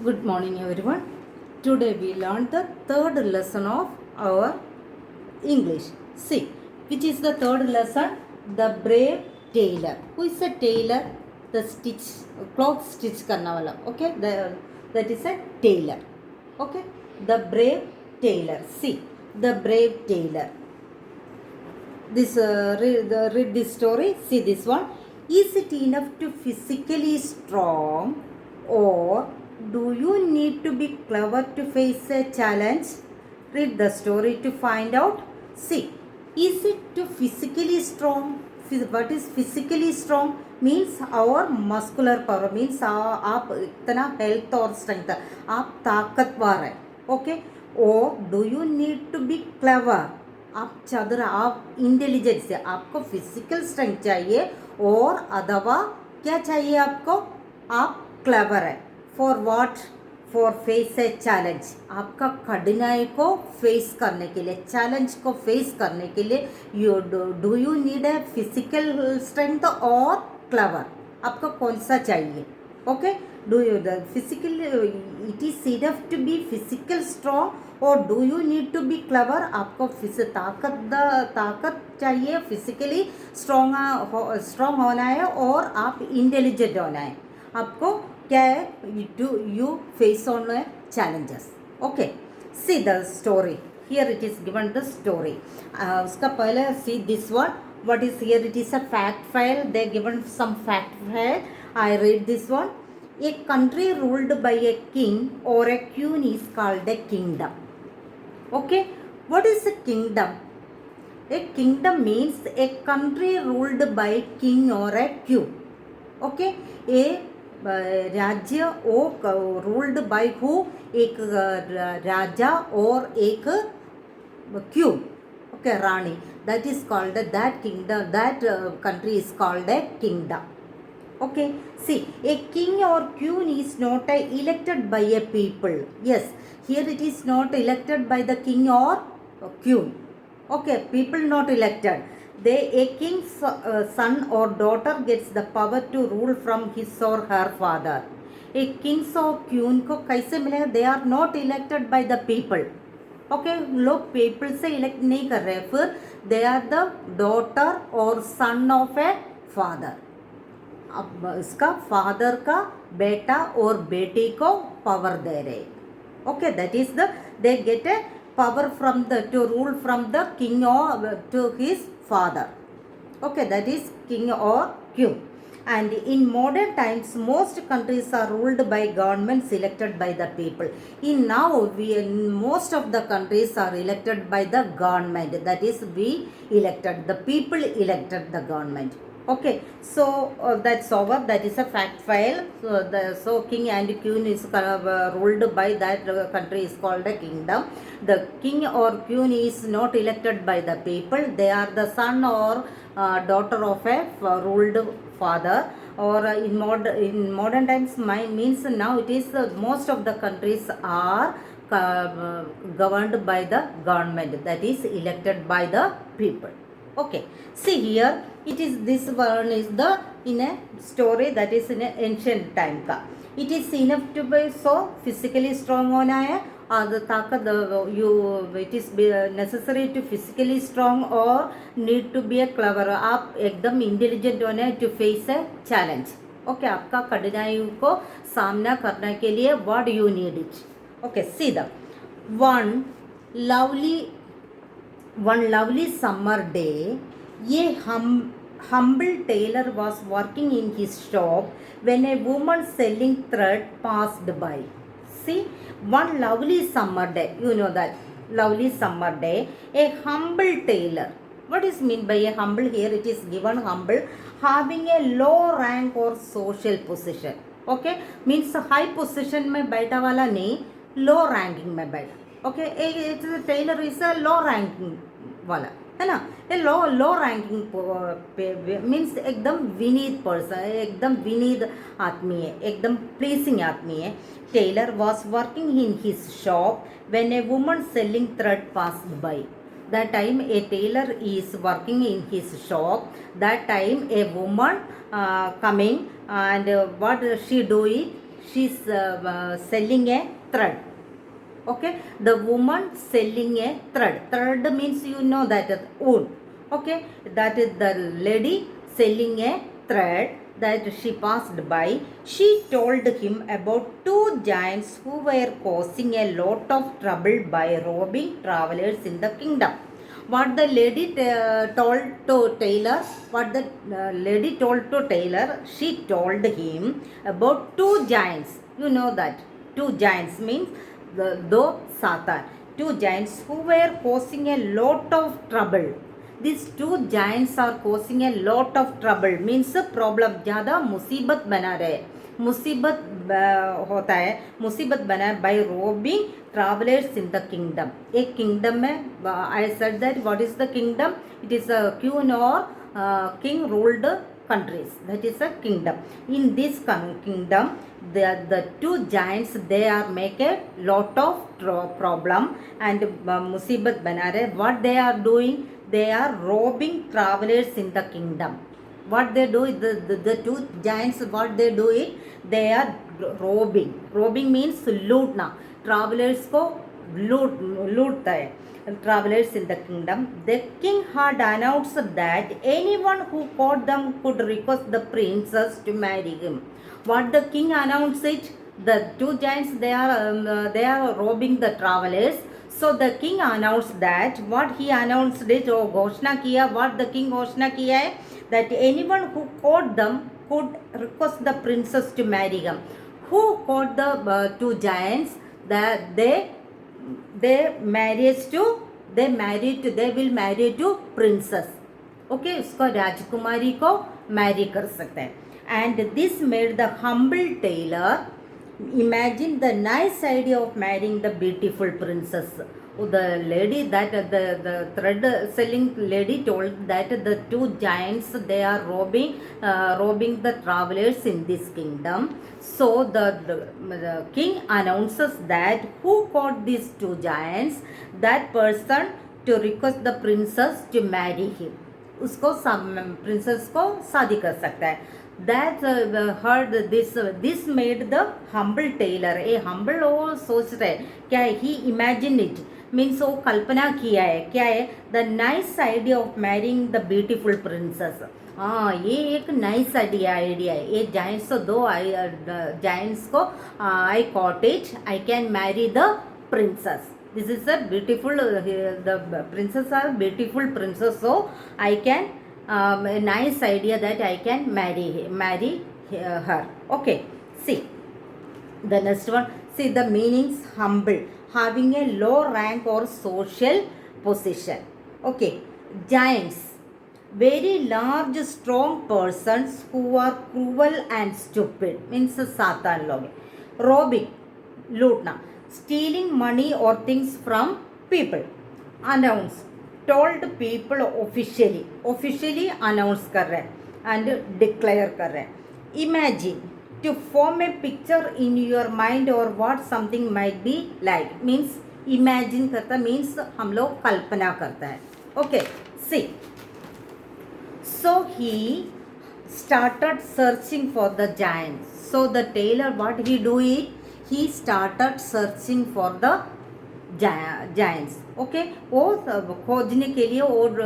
Good morning, everyone. Today we learned the third lesson of our English. See, which is the third lesson? The brave tailor. Who is a tailor? The cloth stitch karna wala. Okay, that is a tailor. Okay, the brave tailor. See, the brave tailor. Read this story. See this one. Is it enough to physically strong, or do you need to be clever to face a challenge? Read the story to find out. See, is it to physically strong? What is physically strong? Means our muscular power, means आप इतना health और strength, आप ताकतवर है. Okay, or do you need to be clever? आप चतुर, आप intelligence है, आपको फिजिकल स्ट्रेंथ चाहिए और अथवा क्या चाहिए आपको? आप क्लेवर है. For what? For face a challenge. आपका कठिनाई को फेस करने के लिए, चैलेंज को फेस करने के लिए do you need a physical strength और क्लेवर? आपको कौन सा चाहिए? Okay, do you the physical, it is enough to be physical strong और do you need to be clever? आपको ताकत चाहिए, फिजिकली स्ट्रॉन्ग होना है और आप इंटेलिजेंट होना है. आपको क्या है? Do you face on challenges. Okay, see the story. Here it is given the story. उसका पहले see this one. What is here? It is a fact file. They given some fact file. I read this one. A country ruled by a king or a queen is called a kingdom. Okay, what is a kingdom? A kingdom means a country ruled by king or a queen. Okay, a राज्य ruled by who? एक राजा और एक Q. Okay, Rani. That is called that kingdom. That country is called a kingdom. Okay. See, a king or queen is not elected by a people. Yes, here it is not elected by the king or queen. Okay, people not elected. A king's son or daughter gets the power to rule from his or her father. A king's or queen को कैसे मिलेगा? They are not elected by the people. Okay, लोग people से elect नहीं कर रहे. फिर they are the daughter और सन ऑफ ए फादर. अब इसका फादर का बेटा और बेटी को पावर दे रहे. Okay, that is the they get a power from the to rule from the king और to his father. Okay, that is king और queue. And in modern times, most countries are ruled by governments elected by the people. Most of the countries are elected by the government. That is, the people elected the government. Okay, so that's over. That is a fact file. So king and queen is ruled by that country is called a kingdom. The king or queen is not elected by the people. They are the son or daughter of a ruled father. Or in modern times, means now it is most of the countries are governed by the government, that is elected by the people. Okay, see here, it is this one is the in a story that is in a ancient time ka. It is enough to be so physically strong होना है. The ताकत it is necessary to physically strong or need to be a clever. आप एकदम intelligent होना है to face a challenge. Okay, आपका कठिनाई को सामना करने के लिए what you need it. Okay, see the one lovely summer day, a humble tailor was working in his shop when a woman selling thread passed by. See, one lovely summer day, you know that lovely summer day, a humble tailor. What is mean by a humble? Here it is given humble, having a low rank or social position. Okay, means high position में बैठा वाला नहीं, low ranking में बैठा. Okay, एक tailor is a low ranking वाला है ना. ए लो रैंकिंग मीन्स एकदम विनीत पर्सन, एकदम विनीत आदमी है, एकदम प्लीजिंग आदमी है. Tailor was working in his shop when a woman selling thread passed by. That time a tailor is working in his shop. That time a woman coming and what she doing? she's selling a thread. Okay, the woman selling a thread. Thread means you know that wool. Okay, that is the lady selling a thread that she passed by. She told him about two giants who were causing a lot of trouble by robbing travelers in the kingdom. What the lady told to Taylor, what the lady told to Taylor, she told him about two giants. You know that two giants means the Satan, two giants who were causing a lot of trouble. These two giants are causing a lot of trouble means problem, ज़्यादा मुसीबत बना रहे, मुसीबत होता है, मुसीबत बना है by robbing travelers in the kingdom. एक kingdom में I said that what is the kingdom? It is a queen or king ruled countries. That is a kingdom. In this kingdom, the two giants, they are make a lot of problem and musibat bana rahe. What they are doing? They are robbing travelers in the kingdom. What they do, the two giants, what they do it, they are robbing. Robbing means loot na. Travelers को लूटता है. Travelers in the kingdom. The king had announced that anyone who caught them could request the princess to marry him. What the king announced it? The two giants, they are robbing the travelers. So the king announced that. What he announced it, घोषणा किया. What the king घोषणा किया है? That anyone who caught them could request the princess to marry him. Who caught the two giants? That they will marry to princess. Okay, उसको राजकुमारी को marry कर सकते हैं. And this made the humble tailor imagine the nice idea of marrying the beautiful princess. The lady that the thread selling lady told that the two giants, they are robbing the travelers in this kingdom. So the king announces that who caught these two giants, that person to request the princess to marry him. उसको princess को शादी कर सकता है. That heard this made the humble tailor. A humble वो सोच रहे क्या है, he imagined it means वो कल्पना किया है क्या है, the nice idea of marrying the beautiful princess. हाँ, ये एक नाइस आइडिया है. ये जाइंट्स तो दो जाइंट्स को I caught it, I can marry the princess. This is a beautiful, the princess are beautiful princess, so I can nice idea that I can marry her. Okay, see the next one. See the meanings. Humble, having a low rank or social position. Okay, giants, very large strong persons who are cruel and stupid means Satan log. Robbing, lootna, stealing money or things from people. Announce, told people officially announce कर रहे and declare कर रहे. Imagine, to form a picture in your mind or what something might be like means imagine करता means हम लोग कल्पना करता है. Okay, see. So he started searching for the giants. So the tailor, what he do it? He started searching for the giants. Okay, वो खोजने के लिए और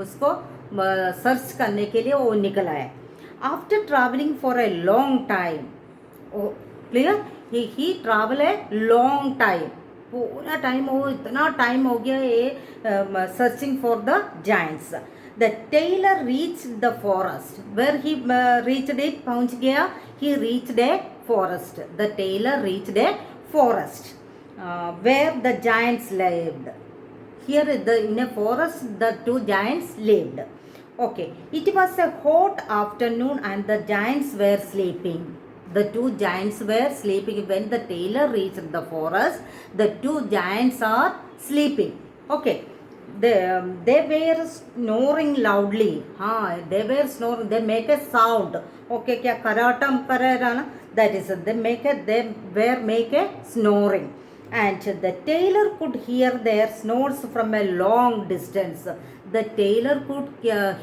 उसको सर्च करने के लिए वो निकला है. After traveling for a long time, clear? He travel a long time. पूरा टाइम वो इतना टाइम हो गया ये searching for the Giants. The tailor reached the forest. Where he reached it, पहुंच गया. He reached a forest. The tailor reached a forest where the giants lived. Here in a forest, the two giants lived. Okay, it was a hot afternoon and the giants were sleeping. The two giants were sleeping. When the tailor reached the forest, the two giants are sleeping. Okay. They were snoring loudly. हाँ, they were snoring. They make a sound. Okay, क्या कराटम कर रहा ना? That is, they were make a snoring. And the tailor could hear their snores from a long distance. The tailor could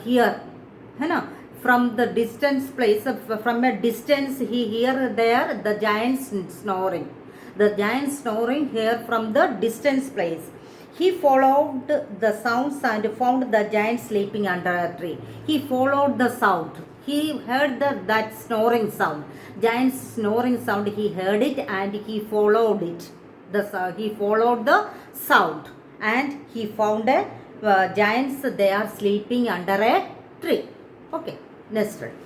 hear, है ना, from the distance place, from a distance he hear there the giants snoring. The giant snoring here from the distance place. He followed the sounds and found the giant sleeping under a tree. He followed the sound. He heard that snoring sound. Giant snoring sound. He heard it and he followed it. He followed the sound and he found a giants. They are sleeping under a tree. Okay. Next one.